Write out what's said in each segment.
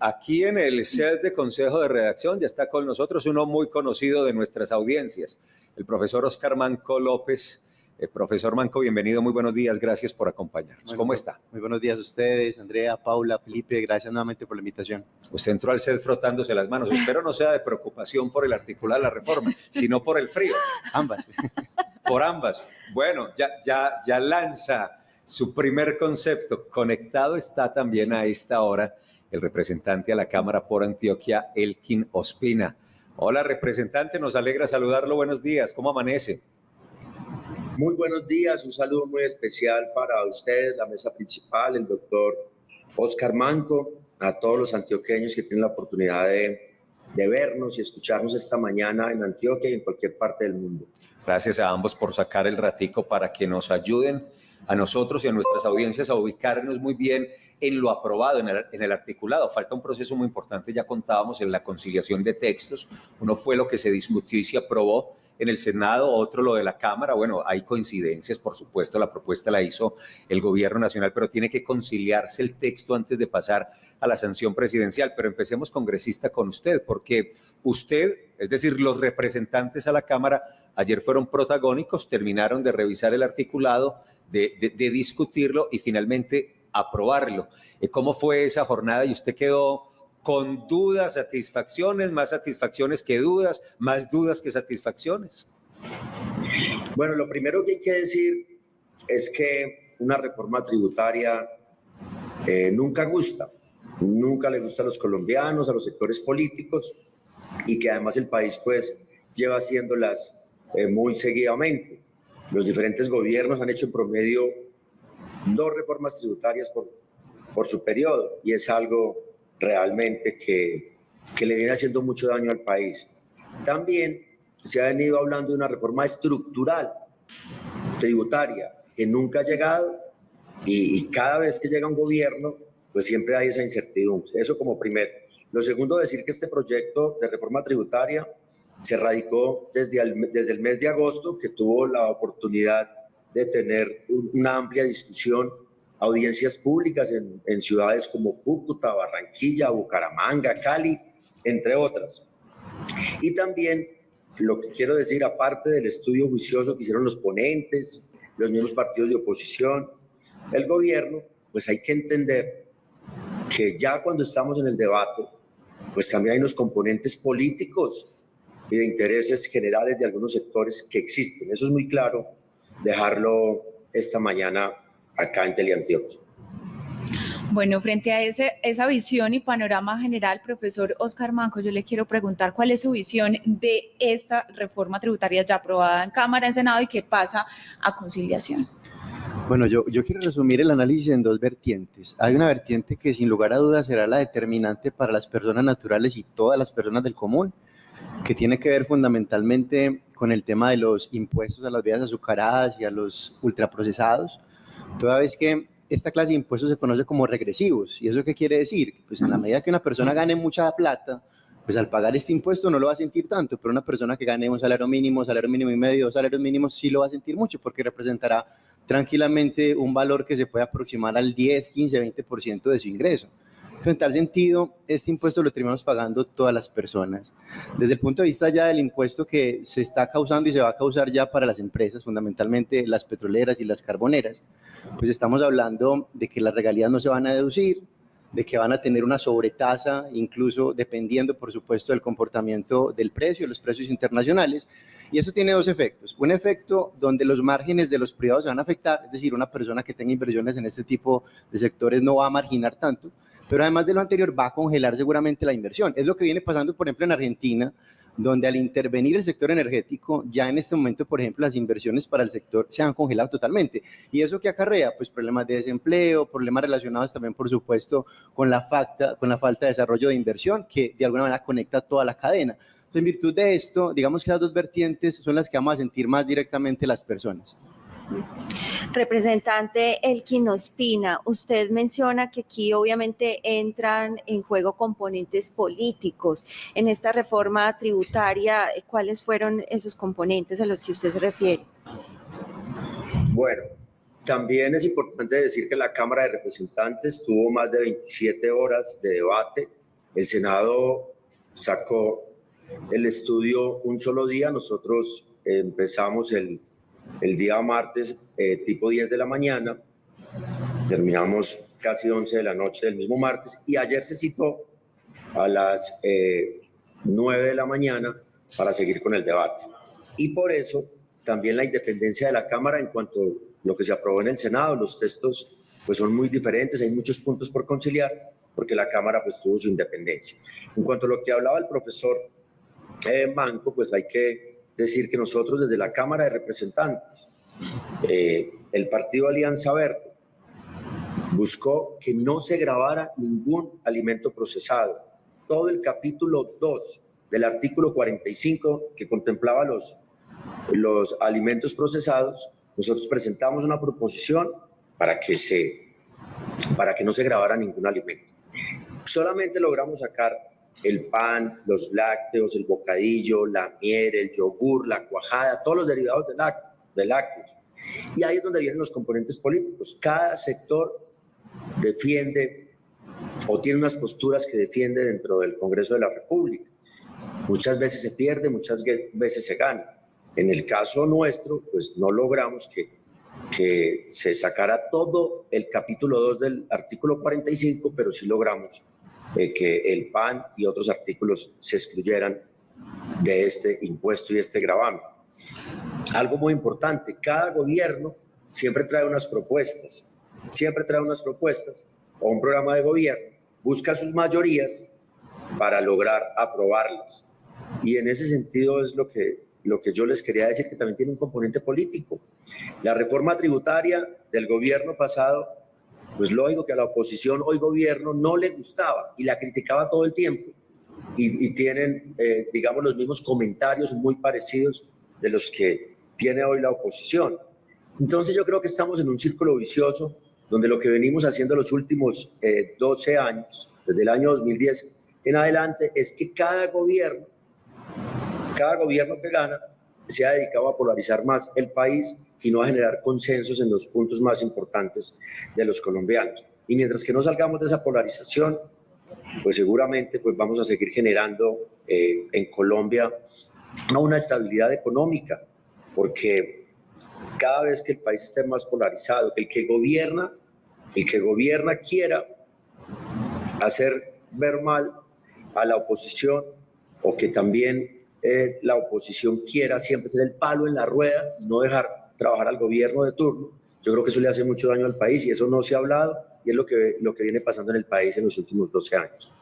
aquí en el set de Consejo de Redacción ya está con nosotros uno muy conocido de nuestras audiencias, el profesor Oscar Manco López. Profesor Manco, bienvenido, muy buenos días, gracias por acompañarnos. Bueno, ¿Cómo está? Muy buenos días a ustedes, Andrea, Paula, Felipe, gracias nuevamente por la invitación. Usted entró al set frotándose las manos, espero no sea de preocupación por el articulado de la reforma, sino por el frío. Ambas. Por ambas. Bueno, ya lanza su primer concepto. Conectado está también a esta hora el representante a la Cámara por Antioquia, Elkin Ospina. Hola, representante, nos alegra saludarlo. Buenos días, ¿cómo amanece? Muy buenos días, un saludo muy especial para ustedes, la mesa principal, el doctor Oscar Manco, a todos los antioqueños que tienen la oportunidad de vernos y escucharnos esta mañana en Antioquia y en cualquier parte del mundo. Gracias a ambos por sacar el ratico para que nos ayuden a nosotros y a nuestras audiencias a ubicarnos muy bien en lo aprobado, en el articulado. Falta un proceso muy importante, ya contábamos en la conciliación de textos. Uno fue lo que se discutió y se aprobó en el Senado, otro lo de la Cámara. Bueno, hay coincidencias, por supuesto, la propuesta la hizo el Gobierno Nacional, pero tiene que conciliarse el texto antes de pasar a la sanción presidencial. Pero empecemos, congresista, con usted, porque usted, es decir, los representantes a la Cámara, ayer fueron protagónicos, terminaron de revisar el articulado, de discutirlo y finalmente aprobarlo. ¿Cómo fue esa jornada? Y usted quedó con dudas, satisfacciones, más satisfacciones que dudas, más dudas que satisfacciones. Bueno, lo primero que hay que decir es que una reforma tributaria nunca gusta, nunca le gusta a los colombianos, a los sectores políticos, y que además el país pues lleva haciéndolas muy seguidamente. Los diferentes gobiernos han hecho en promedio 2 reformas tributarias por su periodo, y es algo realmente que le viene haciendo mucho daño al país. También se ha venido hablando de una reforma estructural tributaria que nunca ha llegado, y cada vez que llega un gobierno, pues siempre hay esa incertidumbre. Eso como primero. Lo segundo, decir que este proyecto de reforma tributaria se radicó desde el mes de agosto, que tuvo la oportunidad de tener una amplia discusión, audiencias públicas en ciudades como Cúcuta, Barranquilla, Bucaramanga, Cali, entre otras. Y también lo que quiero decir, aparte del estudio juicioso que hicieron los ponentes, los mismos partidos de oposición, el gobierno, pues hay que entender que ya cuando estamos en el debate, pues también hay unos componentes políticos y de intereses generales de algunos sectores que existen. Eso es muy claro, dejarlo esta mañana acá en Teleantioquia. Bueno, frente a esa visión y panorama general, profesor Oscar Manco, yo le quiero preguntar cuál es su visión de esta reforma tributaria ya aprobada en Cámara, en Senado y que pasa a conciliación. Bueno, yo quiero resumir el análisis en 2 vertientes. Hay una vertiente que sin lugar a dudas será la determinante para las personas naturales y todas las personas del común, que tiene que ver fundamentalmente con el tema de los impuestos a las bebidas azucaradas y a los ultraprocesados, toda vez que esta clase de impuestos se conoce como regresivos. ¿Y eso qué quiere decir? Pues en la medida que una persona gane mucha plata, pues al pagar este impuesto no lo va a sentir tanto, pero una persona que gane un salario mínimo y medio, 2 salarios mínimos, sí lo va a sentir mucho, porque representará tranquilamente un valor que se puede aproximar al 10, 15, 20% de su ingreso. Entonces, en tal sentido, este impuesto lo terminamos pagando todas las personas. Desde el punto de vista ya del impuesto que se está causando y se va a causar ya para las empresas, fundamentalmente las petroleras y las carboneras, pues estamos hablando de que las regalías no se van a deducir, de que van a tener una sobretasa, incluso dependiendo, por supuesto, del comportamiento del precio, de los precios internacionales. Y eso tiene 2 efectos. Un efecto donde los márgenes de los privados se van a afectar, es decir, una persona que tenga inversiones en este tipo de sectores no va a marginar tanto, pero además de lo anterior va a congelar seguramente la inversión. Es lo que viene pasando, por ejemplo, en Argentina, donde al intervenir el sector energético, ya en este momento, por ejemplo, las inversiones para el sector se han congelado totalmente. ¿Y eso qué acarrea? Pues problemas de desempleo, problemas relacionados también, por supuesto, con la falta de desarrollo de inversión, que de alguna manera conecta toda la cadena. Entonces, en virtud de esto, digamos que las 2 vertientes son las que vamos a sentir más directamente las personas. Representante Elkin Ospina, usted menciona que aquí obviamente entran en juego componentes políticos. En esta reforma tributaria, ¿cuáles fueron esos componentes a los que usted se refiere? Bueno, también es importante decir que la Cámara de Representantes tuvo más de 27 horas de debate el Senado sacó el estudio un solo día. Nosotros empezamos el día martes tipo 10 de la mañana, terminamos casi 11 de la noche del mismo martes, y ayer se citó a las 9 de la mañana para seguir con el debate. Y por eso también la independencia de la Cámara en cuanto a lo que se aprobó en el Senado. Los textos pues son muy diferentes, hay muchos puntos por conciliar porque la Cámara pues tuvo su independencia. En cuanto a lo que hablaba el profesor Manco, pues hay que decir que nosotros desde la Cámara de Representantes, el partido Alianza Verde buscó que no se grabara ningún alimento procesado. Todo el capítulo 2 del artículo 45 que contemplaba los alimentos procesados, nosotros presentamos una proposición para que no se grabara ningún alimento. Solamente logramos sacar el pan, los lácteos, el bocadillo, la miel, el yogur, la cuajada, todos los derivados de lácteos. Y ahí es donde vienen los componentes políticos. Cada sector defiende o tiene unas posturas que defiende dentro del Congreso de la República. Muchas veces se pierde, muchas veces se gana. En el caso nuestro, pues no logramos que se sacara todo el capítulo 2 del artículo 45, pero sí logramos que el PAN y otros artículos se excluyeran de este impuesto y este gravamen. Algo muy importante, cada gobierno siempre trae unas propuestas, o un programa de gobierno, busca sus mayorías para lograr aprobarlas. Y en ese sentido es lo que yo les quería decir, que también tiene un componente político. La reforma tributaria del gobierno pasado, pues lógico que a la oposición, hoy gobierno, no le gustaba y la criticaba todo el tiempo. Y tienen, digamos, los mismos comentarios muy parecidos de los que tiene hoy la oposición. Entonces yo creo que estamos en un círculo vicioso donde lo que venimos haciendo los últimos 12 años, desde el año 2010 en adelante, es que cada gobierno que gana se ha dedicado a polarizar más el país y no a generar consensos en los puntos más importantes de los colombianos. Y mientras que no salgamos de esa polarización, pues seguramente pues vamos a seguir generando en Colombia no una estabilidad económica, porque cada vez que el país esté más polarizado, que el que gobierna quiera hacer ver mal a la oposición, o que también la oposición quiera siempre ser el palo en la rueda y no dejar trabajar al gobierno de turno, yo creo que eso le hace mucho daño al país y eso no se ha hablado y es lo que viene pasando en el país en los últimos 12 años.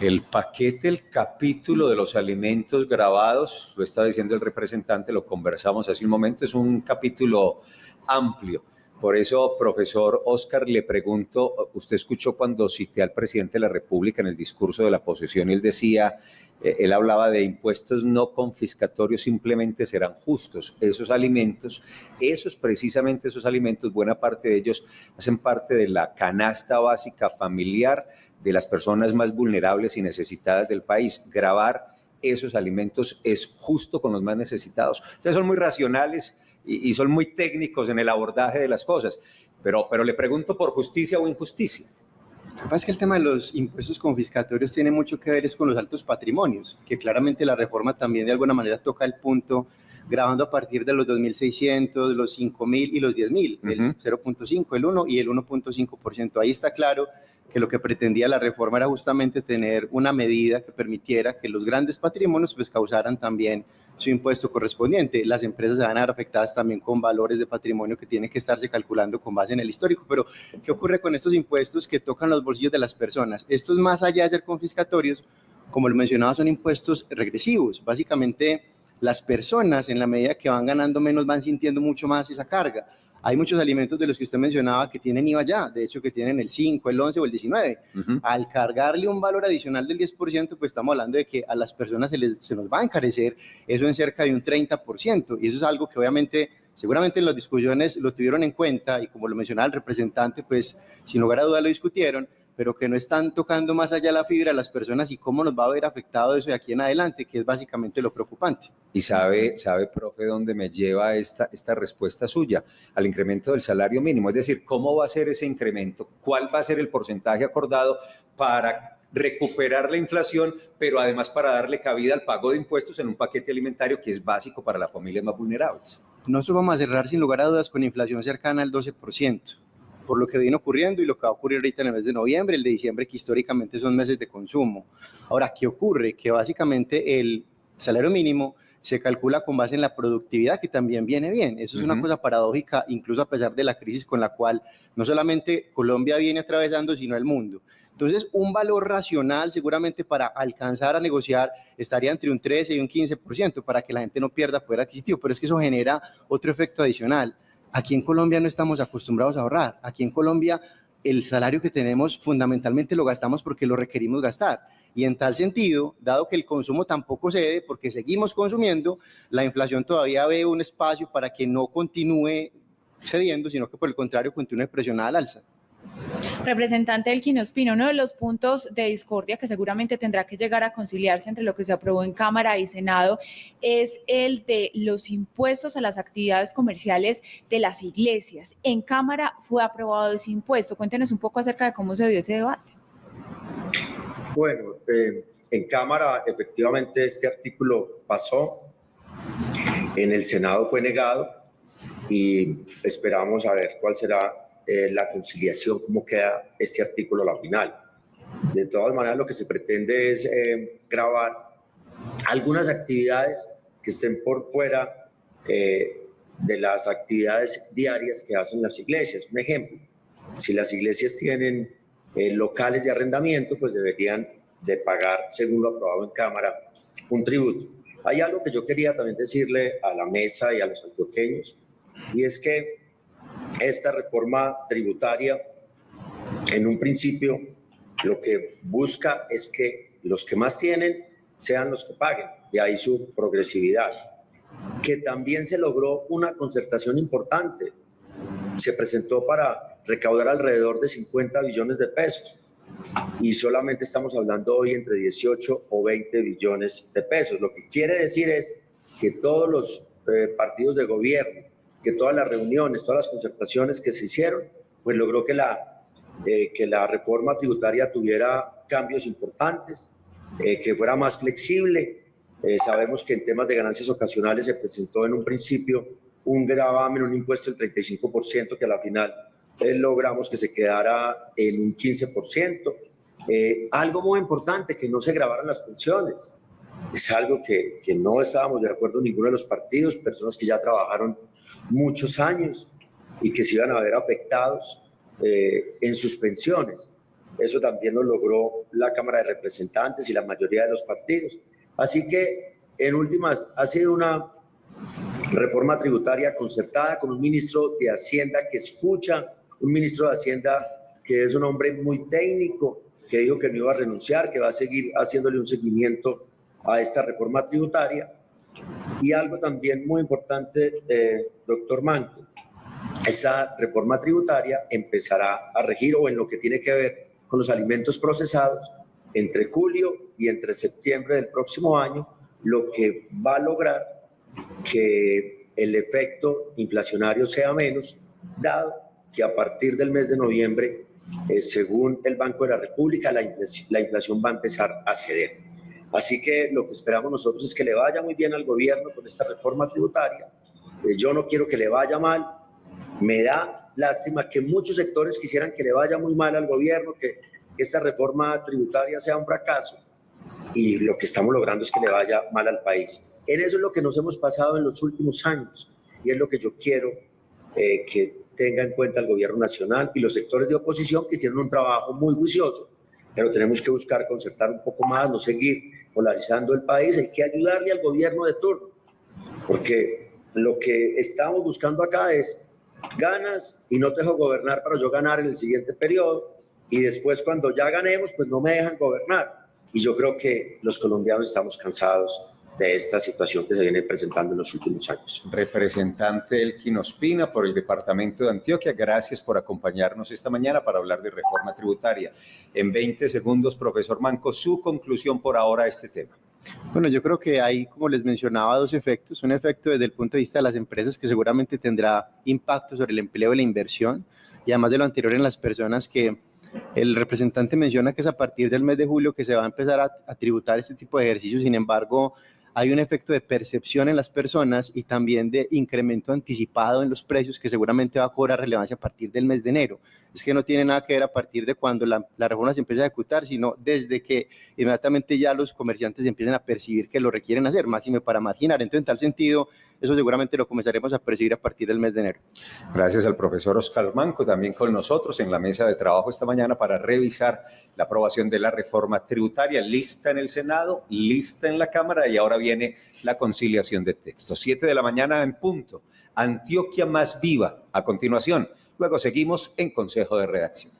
El paquete, el capítulo de los alimentos gravados, lo está diciendo el representante, lo conversamos hace un momento, es un capítulo amplio. Por eso, profesor Oscar, le pregunto, usted escuchó cuando cité al presidente de la República en el discurso de la posesión, él decía, él hablaba de impuestos no confiscatorios, simplemente serán justos. Esos alimentos, precisamente esos alimentos, buena parte de ellos hacen parte de la canasta básica familiar de las personas más vulnerables y necesitadas del país. Gravar esos alimentos es justo con los más necesitados. Ustedes son muy racionales y son muy técnicos en el abordaje de las cosas, pero le pregunto por justicia o injusticia. Lo que pasa es que el tema de los impuestos confiscatorios tiene mucho que ver con los altos patrimonios, que claramente la reforma también de alguna manera toca el punto, grabando a partir de los 2.600, los 5.000 y los 10.000, el 0.5, el 1 y el 1.5%. Ahí está claro que lo que pretendía la reforma era justamente tener una medida que permitiera que los grandes patrimonios pues causaran también su impuesto correspondiente. Las empresas se van a ver afectadas también con valores de patrimonio que tienen que estarse calculando con base en el histórico. Pero, ¿qué ocurre con estos impuestos que tocan los bolsillos de las personas? Estos, más allá de ser confiscatorios, como lo mencionaba, son impuestos regresivos. Básicamente, las personas, en la medida que van ganando menos, van sintiendo mucho más esa carga. Hay muchos alimentos de los que usted mencionaba que tienen IVA ya, de hecho que tienen el 5, el 11 o el 19. Al cargarle un valor adicional del 10%, pues estamos hablando de que a las personas se nos va a encarecer eso en cerca de un 30%. Y eso es algo que obviamente, seguramente en las discusiones lo tuvieron en cuenta y como lo mencionaba el representante, pues sin lugar a duda lo discutieron, pero que no están tocando más allá la fibra a las personas y cómo nos va a ver afectado eso de aquí en adelante, que es básicamente lo preocupante. Y sabe, profe, dónde me lleva esta respuesta suya, al incremento del salario mínimo. Es decir, ¿cómo va a ser ese incremento? ¿Cuál va a ser el porcentaje acordado para recuperar la inflación, pero además para darle cabida al pago de impuestos en un paquete alimentario que es básico para las familias más vulnerables. Nosotros vamos a cerrar sin lugar a dudas con inflación cercana al 12%, por lo que viene ocurriendo y lo que va a ocurrir ahorita en el mes de noviembre, el de diciembre, que históricamente son meses de consumo. Ahora, ¿qué ocurre? Que básicamente el salario mínimo se calcula con base en la productividad, que también viene bien. Eso es una cosa paradójica, incluso a pesar de la crisis con la cual no solamente Colombia viene atravesando, sino el mundo. Entonces, un valor racional seguramente para alcanzar a negociar estaría entre un 13 y un 15% para que la gente no pierda poder adquisitivo, pero es que eso genera otro efecto adicional. Aquí en Colombia no estamos acostumbrados a ahorrar. Aquí en Colombia el salario que tenemos fundamentalmente lo gastamos porque lo requerimos gastar. Y en tal sentido, dado que el consumo tampoco cede porque seguimos consumiendo, la inflación todavía ve un espacio para que no continúe cediendo, sino que por el contrario continúe presionada al alza. Representante Elkin Ospina, uno de los puntos de discordia que seguramente tendrá que llegar a conciliarse entre lo que se aprobó en Cámara y Senado es el de los impuestos a las actividades comerciales de las iglesias. En Cámara fue aprobado ese impuesto. Cuéntenos un poco acerca de cómo se dio ese debate. Bueno, en Cámara efectivamente este artículo pasó, en el Senado fue negado y esperamos a ver cuál será la conciliación, cómo queda este artículo a la final. De todas maneras, lo que se pretende es gravar algunas actividades que estén por fuera de las actividades diarias que hacen las iglesias. Un ejemplo, si las iglesias tienen locales de arrendamiento, pues deberían de pagar, según lo aprobado en Cámara, un tributo. Hay algo que yo quería también decirle a la mesa y a los antioqueños, y es que esta reforma tributaria, en un principio, lo que busca es que los que más tienen sean los que paguen, de ahí su progresividad. Que también se logró una concertación importante. Se presentó para recaudar alrededor de 50 billones de pesos y solamente estamos hablando hoy entre 18 o 20 billones de pesos. Lo que quiere decir es que todos los partidos de gobierno, que todas las reuniones, todas las concertaciones que se hicieron, pues logró que la reforma tributaria tuviera cambios importantes, que fuera más flexible. Sabemos que en temas de ganancias ocasionales se presentó en un principio un gravamen, un impuesto del 35%, que a la final logramos que se quedara en un 15%. Algo muy importante, que no se gravaran las pensiones. Es algo que no estábamos de acuerdo en ninguno de los partidos, personas que ya trabajaron muchos años y que se iban a ver afectados en sus pensiones. Eso también lo logró la Cámara de Representantes y la mayoría de los partidos. Así que, en últimas, ha sido una reforma tributaria concertada con un ministro de Hacienda que escucha, un ministro de Hacienda que es un hombre muy técnico, que dijo que no iba a renunciar, que va a seguir haciéndole un seguimiento a esta reforma tributaria. Y algo también muy importante, doctor Manco, esta reforma tributaria empezará a regir, o en lo que tiene que ver con los alimentos procesados, entre julio y entre septiembre del próximo año, lo que va a lograr que el efecto inflacionario sea menos, dado que a partir del mes de noviembre, según el Banco de la República, la inflación va a empezar a ceder. Así que lo que esperamos nosotros es que le vaya muy bien al gobierno con esta reforma tributaria. Yo no quiero que le vaya mal. Me da lástima que muchos sectores quisieran que le vaya muy mal al gobierno, que esta reforma tributaria sea un fracaso. Y lo que estamos logrando es que le vaya mal al país. En eso es lo que nos hemos pasado en los últimos años. Y es lo que yo quiero que tenga en cuenta el gobierno nacional y los sectores de oposición, que hicieron un trabajo muy juicioso. Pero tenemos que buscar concertar un poco más, no seguir polarizando el país. Hay que ayudarle al gobierno de turno, porque lo que estamos buscando acá es ganas y no te dejo gobernar para yo ganar en el siguiente periodo, y después cuando ya ganemos, pues no me dejan gobernar. Y yo creo que los colombianos estamos cansados de esta situación que se viene presentando en los últimos años. Representante Elkin Ospina por el Departamento de Antioquia, gracias por acompañarnos esta mañana para hablar de reforma tributaria. En 20 segundos, profesor Manco, su conclusión por ahora a este tema. Bueno, yo creo que hay, como les mencionaba, dos efectos. Un efecto desde el punto de vista de las empresas, que seguramente tendrá impacto sobre el empleo y la inversión, y además de lo anterior en las personas que El representante menciona que es a partir del mes de julio que se va a empezar a tributar este tipo de ejercicios. Sin embargo, hay un efecto de percepción en las personas y también de incremento anticipado en los precios que seguramente va a cobrar relevancia a partir del mes de enero. Es que no tiene nada que ver a partir de cuando la reforma se empieza a ejecutar, sino desde que inmediatamente ya los comerciantes empiezan a percibir que lo requieren hacer, máxime para marginar. Entonces, en tal sentido, eso seguramente lo comenzaremos a percibir a partir del mes de enero. Gracias al profesor Oscar Manco, también con nosotros en la mesa de trabajo esta mañana para revisar la aprobación de la reforma tributaria, lista en el Senado, lista en la Cámara y ahora viene la conciliación de textos. 7 de la mañana en punto. Antioquia más viva. A continuación, luego seguimos en Consejo de Redacción.